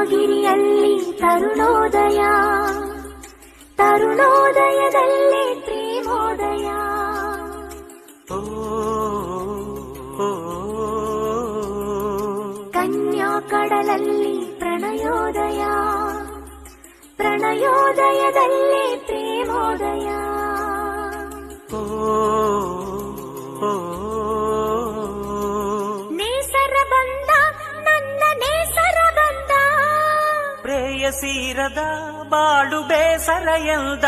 ಗಿರಿಯಲ್ಲಿ ತರುಣೋದಯ, ತರುಣೋದಯದಲ್ಲಿ ಪ್ರೇಮೋದಯ. ಕನ್ಯಾ ಕಡಲಲ್ಲಿ ಪ್ರಣಯೋದಯ, ಪ್ರಣಯೋದಯದಲ್ಲಿ ಪ್ರೇಮೋದಯ. ನೇಸರ ಬಂದ ನನ್ನ ನೇಸರ ಬಂದ, ಪ್ರೇಯಸೀರದ ಬಾಳು ಬೇಸರ ಎಲ್ದ.